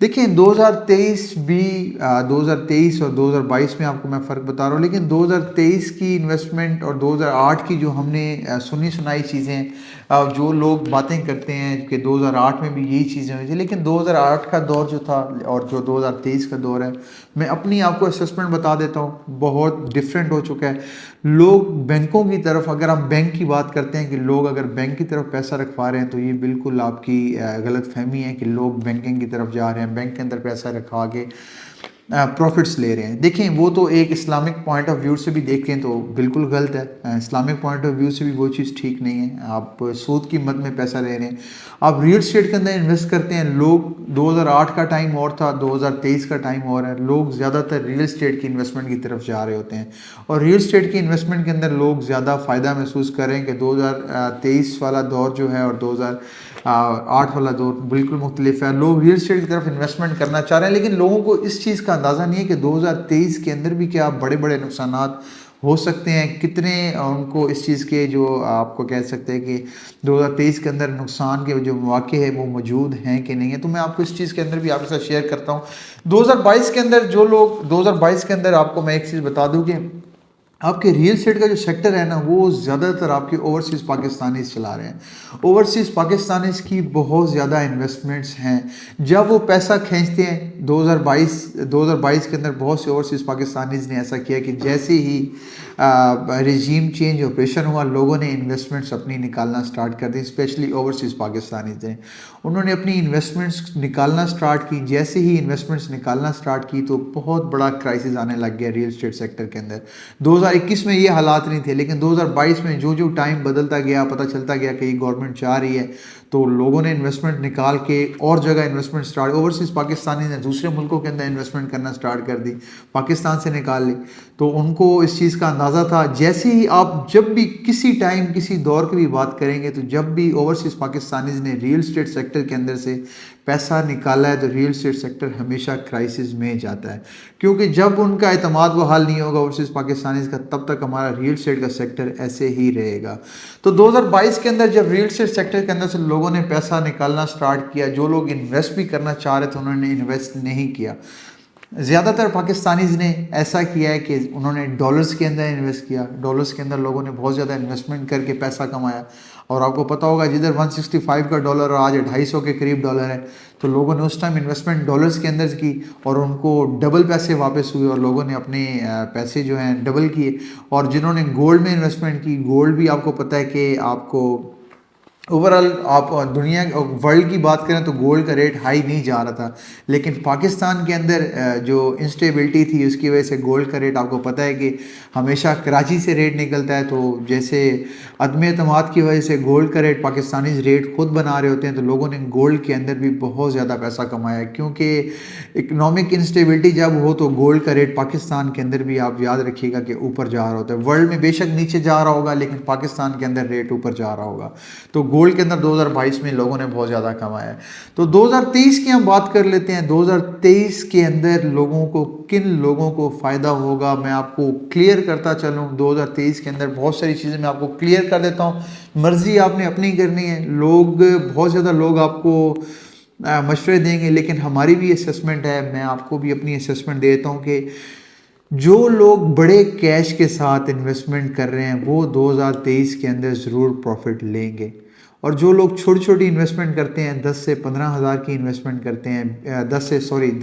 دیکھیں 2023 بھی 2023 اور 2022 میں آپ کو میں فرق بتا رہا ہوں، لیکن 2023 کی انویسٹمنٹ اور 2008 کی جو ہم نے سنی سنائی چیزیں جو لوگ باتیں کرتے ہیں کہ 2008 میں بھی یہی چیزیں ہوئی تھیں، لیکن 2008 کا دور جو تھا اور جو 2023 کا دور ہے، میں اپنی آپ کو اسسمنٹ بتا دیتا ہوں، بہت ڈفرینٹ ہو چکا ہے۔ لوگ بینکوں کی طرف، اگر ہم بینک کی بات کرتے ہیں کہ لوگ اگر بینک کی طرف پیسہ رکھوا رہے ہیں تو یہ بالکل آپ کی غلط فہمی ہے کہ لوگ بینکنگ کی طرف جا رہے ہیں، بینک کے اندر پیسہ رکھوا کے پروفٹس لے رہے ہیں۔ دیکھیں وہ تو ایک اسلامک پوائنٹ آف ویو سے بھی دیکھیں تو بالکل غلط ہے، اسلامک پوائنٹ آف ویو سے بھی وہ چیز ٹھیک نہیں ہے۔ آپ سود کی مد میں پیسہ لے رہے ہیں، آپ ریئل اسٹیٹ کے اندر انویسٹ کرتے ہیں۔ لوگ 2008 کا ٹائم اور تھا، 2023 کا ٹائم اور ہے، لوگ زیادہ تر ریئل اسٹیٹ کی انویسٹمنٹ کی طرف جا رہے ہوتے ہیں، اور ریئل اسٹیٹ کی انویسٹمنٹ کے اندر لوگ زیادہ فائدہ محسوس کر رہے ہیں کہ 2023 والا دور جو ہے اور 2008 والا دور بالکل مختلف ہے۔ لوگ ریئل اسٹیٹ کی طرف انویسٹمنٹ کرنا چاہ رہے ہیں، لیکن لوگوں کو اس چیز کا اندازہ نہیں ہے کہ 2023 کے اندر بھی کیا بڑے بڑے نقصانات ہو سکتے ہیں، کتنے ان کو اس چیز کے جو آپ کو کہہ سکتے ہیں کہ 2023 کے اندر نقصان کے جو مواقع ہے وہ موجود ہیں کہ نہیں ہیں۔ تو میں آپ کو اس چیز کے اندر بھی آپ کے ساتھ شیئر کرتا ہوں۔ 2022 کے اندر جو لوگ 2022 کے اندر آپ کو میں ایک چیز بتا دوں کہ آپ کے ریئل اسٹیٹ کا جو سیکٹر ہے نا، وہ زیادہ تر آپ کے اوورسیز پاکستانیز چلا رہے ہیں۔ اوورسیز پاکستانیز کی بہت زیادہ انویسٹمنٹس ہیں، جب وہ پیسہ کھینچتے ہیں 2022 کے اندر بہت سے اوورسیز پاکستانیز نے ایسا کیا کہ جیسے ہی رجیم چینج آپریشن ہوا، لوگوں نے انویسٹمنٹس اپنی نکالنا سٹارٹ کر دی، اسپیشلی اوورسیز پاکستانیز ہیں، انہوں نے اپنی انویسٹمنٹس نکالنا سٹارٹ کی۔ جیسے ہی انویسٹمنٹس نکالنا سٹارٹ کی تو بہت بڑا کرائسس آنے لگ گیا ریئل اسٹیٹ سیکٹر کے اندر۔ 2021 میں یہ حالات نہیں تھے، لیکن 2022 میں جو ٹائم بدلتا گیا، پتہ چلتا گیا کہ یہ گورنمنٹ چاہ رہی ہے، تو لوگوں نے انویسٹمنٹ نکال کے اور جگہ انویسٹمنٹ سٹارٹ، اوورسیز پاکستانی نے دوسرے ملکوں کے اندر انویسٹمنٹ کرنا سٹارٹ کر دی، پاکستان سے نکال لی۔ تو ان کو اس چیز کا اندازہ تھا، جیسے ہی آپ جب بھی کسی ٹائم کسی دور کی بھی بات کریں گے تو جب بھی اوورسیز پاکستانیز نے ریئل اسٹیٹ سیکٹر کے اندر سے پیسہ نکالا ہے تو ریئل اسٹیٹ سیکٹر ہمیشہ کرائسس میں جاتا ہے، کیونکہ جب ان کا اعتماد بحال نہیں ہوگا اوورسیز پاکستانیز کا، تب تک ہمارا ریئل اسٹیٹ کا سیکٹر ایسے ہی رہے گا۔ تو 2022 کے اندر جب ریئل اسٹیٹ سیکٹر کے اندر سے لوگوں نے پیسہ نکالنا سٹارٹ کیا، جو لوگ انویسٹ بھی کرنا چاہ رہے تھے انہوں نے انویسٹ نہیں کیا۔ زیادہ تر پاکستانیز نے ایسا کیا ہے کہ انہوں نے ڈالرز کے اندر انویسٹ کیا، ڈالرز کے اندر لوگوں نے بہت زیادہ انویسٹمنٹ کر کے پیسہ کمایا، اور آپ کو پتہ ہوگا جدھر 165 کا ڈالر اور آج 250 کے قریب ڈالر ہے، تو لوگوں نے اس ٹائم انویسٹمنٹ ڈالرز کے اندر کی اور ان کو ڈبل پیسے واپس ہوئے، اور لوگوں نے اپنے پیسے جو ہیں ڈبل کیے۔ اور جنہوں نے گولڈ میں انویسٹمنٹ کی، گولڈ بھی آپ کو پتہ ہے کہ آپ کو اوورآل آپ دنیا ورلڈ کی بات کریں تو گولڈ کا ریٹ ہائی نہیں جا رہا تھا، لیکن پاکستان کے اندر جو انسٹیبلٹی تھی اس کی وجہ سے گولڈ کا ریٹ آپ کو پتہ ہے کہ ہمیشہ کراچی سے ریٹ نکلتا ہے، تو جیسے عدم اعتماد کی وجہ سے گولڈ کا ریٹ پاکستانی ریٹ خود بنا رہے ہوتے ہیں، تو لوگوں نے گولڈ کے اندر بھی بہت زیادہ پیسہ کمایا، کیونکہ اکنامک انسٹیبلٹی جب ہو تو گولڈ کا ریٹ پاکستان کے اندر بھی آپ یاد رکھیے گا کہ اوپر جا رہا ہوتا ہے۔ ورلڈ میں بے شک نیچے جا رہا ہوگا، لیکن پاکستان کے اندر ریٹ اوپر جا رہا ہوگا، تو گولڈ کے اندر 2022 میں لوگوں نے بہت زیادہ کمایا ہے۔ تو 2023 کی ہم بات کر لیتے ہیں۔ 2023 کے اندر لوگوں کو کن لوگوں کو فائدہ ہوگا میں آپ کو کلیئر کرتا چلوں۔ 2023 کے اندر بہت ساری چیزیں میں آپ کو کلیئر کر دیتا ہوں، مرضی آپ نے اپنی کرنی ہے۔ بہت زیادہ لوگ آپ کو مشورے دیں گے، لیکن ہماری بھی اسیسمنٹ ہے، میں آپ کو بھی اپنی اسیسمنٹ دیتا ہوں کہ جو لوگ بڑے کیش کے ساتھ انویسٹمنٹ کر رہے ہیں وہ 2023 کے اندر ضرور پروفٹ لیں گے، اور جو لوگ چھوٹی چھوٹی انویسٹمنٹ کرتے ہیں، 10 سے 15 ہزار کی انویسٹمنٹ کرتے ہیں، 10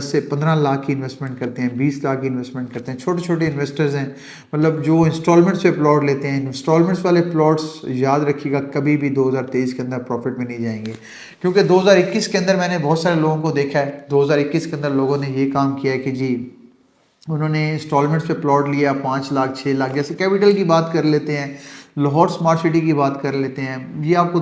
سے 15 لاکھ کی انویسٹمنٹ کرتے ہیں، 20 لاکھ کی انویسٹمنٹ کرتے ہیں، چھوٹے چھوٹے انویسٹرز ہیں، مطلب جو انسٹالمنٹس پہ پلاٹ لیتے ہیں، انسٹالمنٹس والے پلاٹس یاد رکھیے گا کبھی بھی 2023 کے اندر پروفٹ میں نہیں جائیں گے، کیونکہ 2021 کے اندر میں نے بہت سارے لوگوں کو دیکھا ہے، 2021 کے اندر لوگوں نے یہ کام کیا ہے کہ جی انہوں نے انسٹالمنٹس پہ پلاٹ لیا 5 لاکھ 6 لاکھ، جیسے کیپٹل کی بات کر لیتے ہیں، لاہور سمارٹ سٹی کی بات کر لیتے ہیں، یہ آپ کو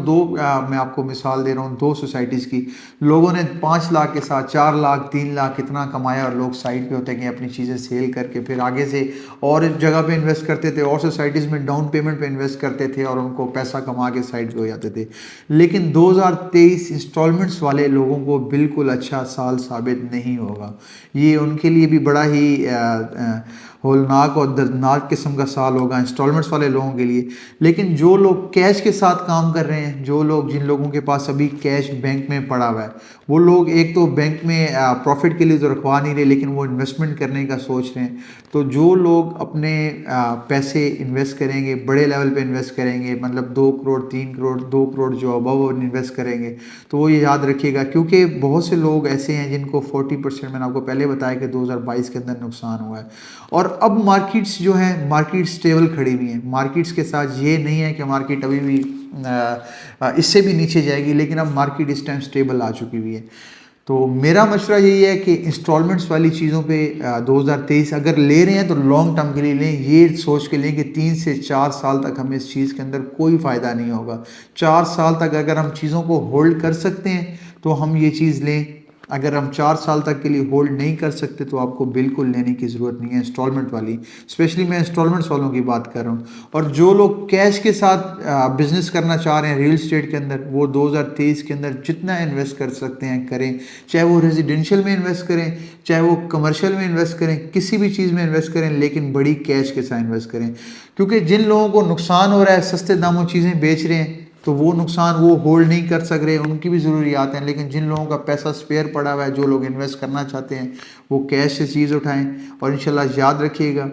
میں آپ کو مثال دے رہا ہوں 2 سوسائٹیز کی، لوگوں نے 5 لاکھ کے ساتھ 4 لاکھ 3 لاکھ اتنا کمایا، اور لوگ سائٹ پہ ہوتے ہیں کہ اپنی چیزیں سیل کر کے پھر آگے سے اور جگہ پہ انویسٹ کرتے تھے، اور سوسائٹیز میں ڈاؤن پیمنٹ پہ انویسٹ کرتے تھے، اور ان کو پیسہ کما کے سائٹ پہ ہو جاتے تھے۔ لیکن 2023 انسٹالمنٹس والے لوگوں کو بالکل اچھا سال ثابت نہیں ہوگا، یہ ان کے لیے بھی بڑا ہی ہولناک اور دردناک قسم کا سال ہوگا انسٹالمنٹس والے لوگوں کے لیے۔ لیکن جو لوگ کیش کے ساتھ کام کر رہے ہیں، جن لوگوں کے پاس ابھی کیش بینک میں پڑا ہوا ہے، وہ لوگ ایک تو بینک میں پروفٹ کے لیے تو رکھوا نہیں رہے، لیکن وہ انویسٹمنٹ کرنے کا سوچ رہے ہیں۔ تو جو لوگ اپنے پیسے انویسٹ کریں گے، بڑے لیول پہ انویسٹ کریں گے، مطلب 2 کروڑ 3 کروڑ 2 کروڑ جو ابو انویسٹ کریں گے، تو وہ یہ یاد رکھیے گا، کیونکہ بہت سے لوگ ایسے ہیں جن کو 40%، میں نے آپ کو پہلے بتایا کہ 2022 کے اندر نقصان ہوا ہے۔ اور اب مارکیٹس جو ہیں، مارکیٹ سٹیبل کھڑی ہوئی ہیں، مارکیٹس کے ساتھ یہ نہیں ہے کہ مارکیٹ ابھی بھی اس سے بھی نیچے جائے گی، لیکن اب مارکیٹ اس ٹائم سٹیبل آ چکی ہوئی ہے۔ تو میرا مشورہ یہی ہے کہ انسٹالمنٹس والی چیزوں پہ 2023 اگر لے رہے ہیں تو لانگ ٹرم کے لیے لیں، یہ سوچ کے لیں کہ 3 سے 4 سال تک ہمیں اس چیز کے اندر کوئی فائدہ نہیں ہوگا۔ 4 سال تک اگر ہم چیزوں کو ہولڈ کر سکتے ہیں تو ہم یہ چیز لیں، اگر ہم 4 سال تک کے لیے ہولڈ نہیں کر سکتے تو آپ کو بالکل لینے کی ضرورت نہیں ہے انسٹالمنٹ والی، اسپیشلی میں انسٹالمنٹس والوں کی بات کر رہا ہوں۔ اور جو لوگ کیش کے ساتھ بزنس کرنا چاہ رہے ہیں ریل اسٹیٹ کے اندر، وہ 2023 کے اندر جتنا انویسٹ کر سکتے ہیں کریں، چاہے وہ ریزیڈینشیل میں انویسٹ کریں، چاہے وہ کمرشل میں انویسٹ کریں، کسی بھی چیز میں انویسٹ کریں، لیکن بڑی کیش کے ساتھ انویسٹ کریں، کیونکہ جن لوگوں کو نقصان ہو رہا ہے، سستے داموں چیزیں بیچ رہے ہیں، تو وہ نقصان وہ ہولڈ نہیں کر سک رہے، ان کی بھی ضروریات ہیں۔ لیکن جن لوگوں کا پیسہ سپیئر پڑا ہوا ہے، جو لوگ انویسٹ کرنا چاہتے ہیں، وہ کیش سے چیز اٹھائیں۔ اور انشاءاللہ یاد رکھیے گا،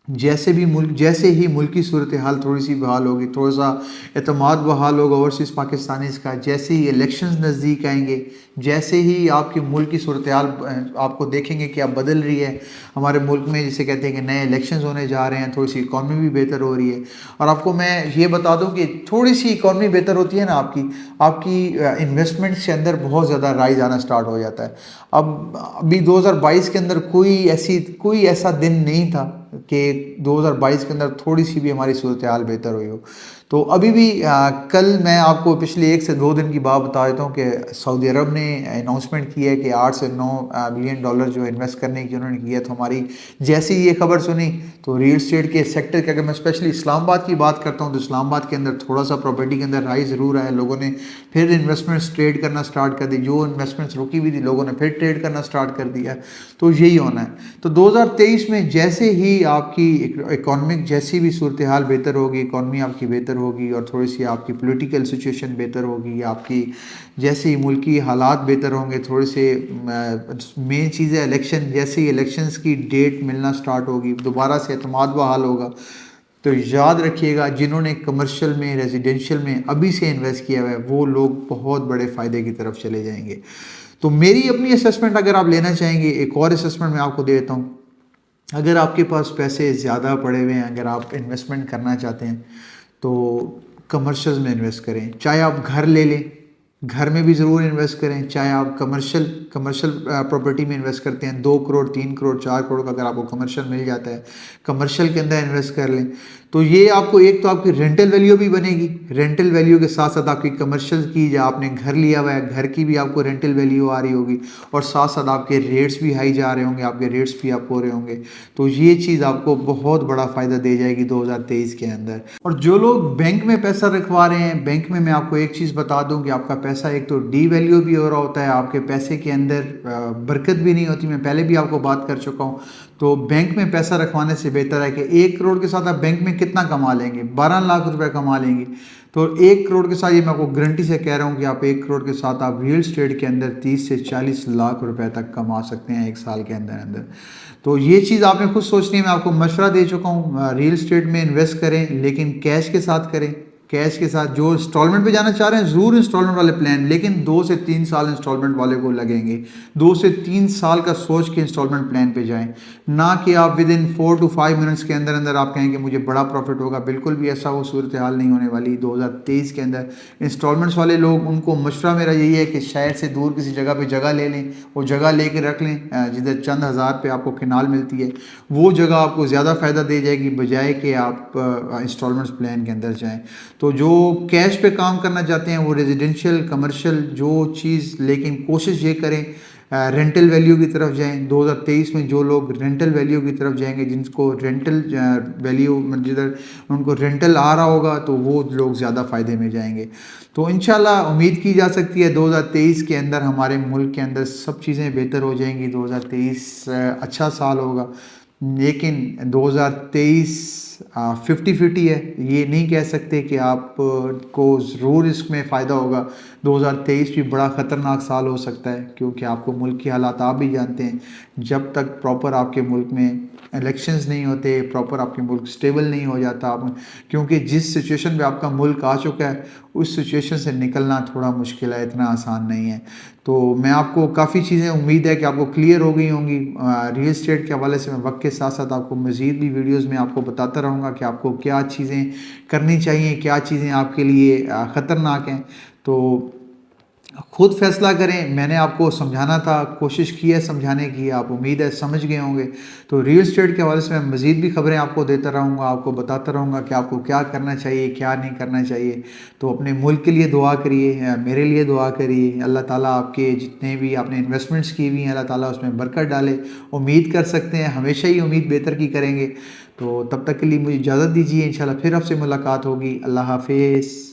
جیسے ہی ملکی صورتحال تھوڑی سی بحال ہوگی، تھوڑا سا اعتماد بحال ہوگا اوورسیز پاکستانیز کا، جیسے ہی الیکشنز نزدیک آئیں گے، جیسے ہی آپ کی ملک کی صورتحال آپ کو دیکھیں گے کہ اب بدل رہی ہے ہمارے ملک میں، جسے کہتے ہیں کہ نئے الیکشنز ہونے جا رہے ہیں، تھوڑی سی اکانومی بھی بہتر ہو رہی ہے۔ اور آپ کو میں یہ بتا دوں کہ تھوڑی سی اکانومی بہتر ہوتی ہے نا، آپ کی انویسٹمنٹس کے اندر بہت زیادہ رائز آنا سٹارٹ ہو جاتا ہے۔ ابھی 2022 کے اندر کوئی ایسا دن نہیں تھا کہ 2022 کے اندر تھوڑی سی بھی ہماری صورتحال بہتر ہوئی ہو۔ تو ابھی بھی کل میں آپ کو پچھلے 1 سے 2 دن کی بات بتا دیتا ہوں کہ سعودی عرب نے اناؤنسمنٹ کی ہے کہ 8 سے 9 بلین ڈالر جو انویسٹ کرنے کی انہوں نے کی ہے۔ تو ہماری جیسی یہ خبر سنی تو ریل اسٹیٹ کے سیکٹر کے، اگر میں اسپیشلی اسلام آباد کی بات کرتا ہوں، تو اسلام آباد کے اندر تھوڑا سا پراپرٹی کے اندر رائز ضرور آیا، لوگوں نے پھر انویسٹمنٹس ٹریڈ کرنا سٹارٹ کر دی، جو انویسٹمنٹس رکی ہوئی تھی لوگوں نے پھر ٹریڈ کرنا سٹارٹ کر دیا۔ تو یہی ہونا ہے۔ تو 2023 میں جیسے ہی آپ کی اکانومک جیسی بھی صورتحال بہتر ہوگی، اکانومی آپ کی بہتر ہوگی، اور تھوڑی سی آپ کی پولیٹیکل سچویشن بہتر ہوگی، آپ کی جیسے ہی ملکی حالات بہتر ہوں گے، تھوڑے سے مین چیز ہے الیکشن، جیسے ہی الیکشنز کی ڈیٹ ملنا سٹارٹ ہوگی، دوبارہ سے اعتماد بحال ہوگا، تو یاد رکھیے گا جنہوں نے کمرشل میں، ریزیڈینشیل میں ابھی سے انویسٹ کیا ہوا ہے، وہ لوگ بہت بڑے فائدے کی طرف چلے جائیں گے۔ تو میری اپنی اسیسمنٹ اگر آپ لینا چاہیں گے، ایک اور اسیسمنٹ میں آپ کو دے دیتا ہوں۔ اگر آپ کے پاس پیسے زیادہ پڑے ہوئے ہیں، اگر آپ انویسٹمنٹ کرنا چاہتے ہیں، تو کمرشلز میں انویسٹ کریں، چاہے آپ گھر لے لیں، گھر میں بھی ضرور انویسٹ کریں، چاہے آپ کمرشل پراپرٹی میں انویسٹ کرتے ہیں، 2 کروڑ 3 کروڑ 4 کروڑ کا اگر آپ کو کمرشل مل جاتا ہے، کمرشل کے اندر انویسٹ کر لیں، تو یہ آپ کو ایک تو آپ کی رینٹل ویلیو بھی بنے گی، رینٹل ویلیو کے ساتھ ساتھ آپ کی کمرشل کی، جو آپ نے گھر لیا ہوا ہے گھر کی بھی آپ کو رینٹل ویلیو آ رہی ہوگی، اور ساتھ ساتھ آپ کے ریٹس بھی ہائی جا رہے ہوں گے، آپ کے ریٹس بھی آپ ہو رہے ہوں گے۔ تو یہ چیز آپ کو بہت بڑا فائدہ دے جائے گی 2023 کے اندر۔ اور جو لوگ بینک میں پیسہ رکھوا رہے ہیں، بینک میں آپ کو ایک چیز بتا دوں کہ آپ کا پیسہ ایک تو ڈی ویلیو بھی ہو رہا ہوتا ہے، آپ کے پیسے کے اندر برکت بھی نہیں ہوتی، میں پہلے بھی آپ کو بات کر چکا ہوں۔ تو بینک میں پیسہ رکھوانے سے بہتر ہے کہ 1 کروڑ کے ساتھ آپ بینک میں کتنا کما لیں گے؟ 12 لاکھ روپے کما لیں گے۔ تو 1 کروڑ کے ساتھ، یہ میں آپ کو گارنٹی سے کہہ رہا ہوں کہ آپ 1 کروڑ کے ساتھ آپ ریل اسٹیٹ کے اندر 30 سے 40 لاکھ روپے تک کما سکتے ہیں 1 سال کے اندر۔ تو یہ چیز آپ نے خود سوچنی ہے، میں آپ کو مشورہ دے چکا ہوں، ریل اسٹیٹ میں انویسٹ کریں، لیکن کیش کے ساتھ کریں، کیش کے ساتھ۔ جو انسٹالمنٹ پہ جانا چاہ رہے ہیں ضرور انسٹالمنٹ والے پلان، لیکن 2 سے 3 سال انسٹالمنٹ والے کو لگیں گے، 2 سے 3 سال کا سوچ کے انسٹالمنٹ پلان پہ جائیں، نہ کہ آپ ودن 4 to 5 منٹس کے اندر آپ کہیں کہ مجھے بڑا پروفٹ ہوگا۔ بالکل بھی ایسا وہ صورتحال نہیں ہونے والی 2023 کے اندر۔ انسٹالمنٹس والے لوگ، ان کو مشورہ میرا یہی ہے کہ شہر سے دور کسی جگہ پہ جگہ لے لیں، وہ جگہ لے کے رکھ لیں جدھر چند ہزار پہ آپ کو کنال ملتی ہے، وہ جگہ آپ کو زیادہ فائدہ دے جائے گی بجائے کہ آپ انسٹالمنٹس پلان کے اندر جائیں۔ تو جو کیش پہ کام کرنا چاہتے ہیں، وہ ریزیڈینشیل کمرشل جو چیز، لیکن کوشش یہ کریں رینٹل ویلیو کی طرف جائیں۔ 2023 میں جو لوگ رینٹل ویلیو کی طرف جائیں گے، جن کو رینٹل ویلیو جدھر ان کو رینٹل آ رہا ہوگا، تو وہ لوگ زیادہ فائدے میں جائیں گے۔ تو انشاءاللہ امید کی جا سکتی ہے 2023 کے اندر ہمارے ملک کے اندر سب چیزیں بہتر ہو جائیں گی، 2023 اچھا سال ہوگا۔ لیکن 2023 50-50 ہے، یہ نہیں کہہ سکتے کہ آپ کو ضرور اس میں فائدہ ہوگا۔ 2023 بھی بڑا خطرناک سال ہو سکتا ہے، کیونکہ آپ کو ملک کی حالات آپ بھی جانتے ہیں، جب تک پراپر آپ کے ملک میں الیکشنز نہیں ہوتے، پراپر آپ کے ملک سٹیبل نہیں ہو جاتا، آپ کیونکہ جس سچویشن پہ آپ کا ملک آ چکا ہے اس سچویشن سے نکلنا تھوڑا مشکل ہے، اتنا آسان نہیں ہے۔ تو میں آپ کو کافی چیزیں امید ہے کہ آپ کو کلیئر ہو گئی ہوں گی۔ ریل اسٹیٹ کے حوالے سے میں وقت کے ساتھ ساتھ آپ کو مزید بھی ویڈیوز میں آپ کو بتاتا رہوں گا کہ آپ کو کیا چیزیں کرنی چاہیے، کیا چیزیں آپ کے لیے خطرناک ہیں۔ تو خود فیصلہ کریں، میں نے آپ کو سمجھانا تھا، کوشش کی ہے سمجھانے کی، آپ امید ہے سمجھ گئے ہوں گے۔ تو ریل اسٹیٹ کے حوالے سے میں مزید بھی خبریں آپ کو دیتا رہوں گا، آپ کو بتاتا رہوں گا کہ آپ کو کیا کرنا چاہیے، کیا نہیں کرنا چاہیے۔ تو اپنے ملک کے لیے دعا کریے، میرے لیے دعا کریے، اللہ تعالیٰ آپ کے جتنے بھی آپ نے انویسٹمنٹس کی ہوئی ہیں اللہ تعالیٰ اس میں برکت ڈالے۔ امید کر سکتے ہیں، ہمیشہ ہی امید بہتر کی کریں گے۔ تو تب تک کے لیے مجھے اجازت دیجیے، انشاءاللہ پھر آپ سے ملاقات ہوگی۔ اللہ حافظ۔